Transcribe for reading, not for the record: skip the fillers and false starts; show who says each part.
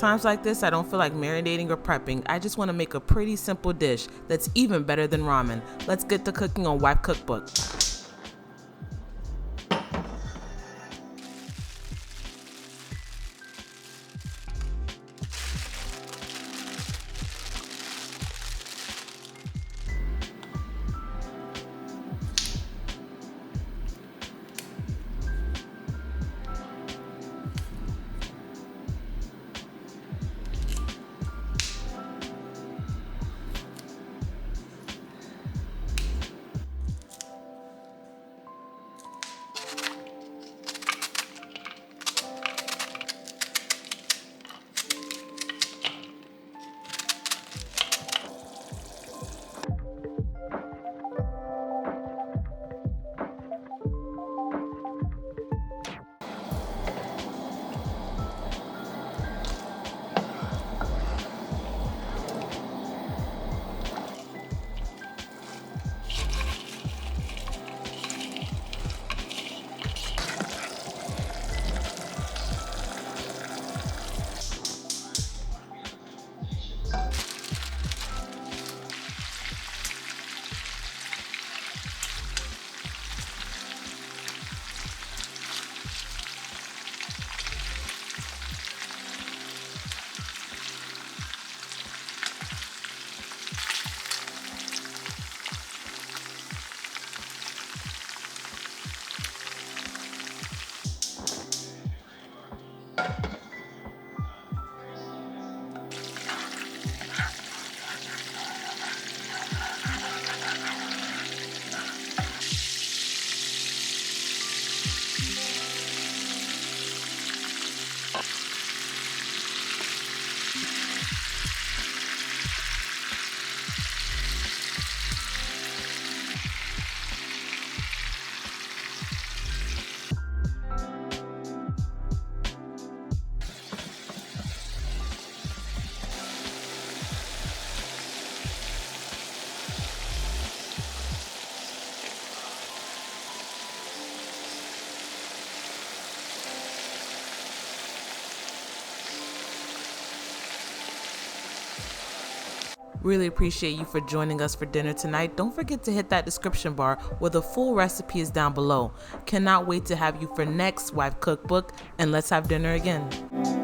Speaker 1: times like this, I don't feel like marinating or prepping. I just want to make a pretty simple dish that's even better than ramen. Let's get to cooking on Wife Cookbook. Really appreciate you for joining us for dinner tonight. Don't forget to hit that description bar where the full recipe is down below. Cannot wait to have you for next Wife Cookbook, and let's have dinner again.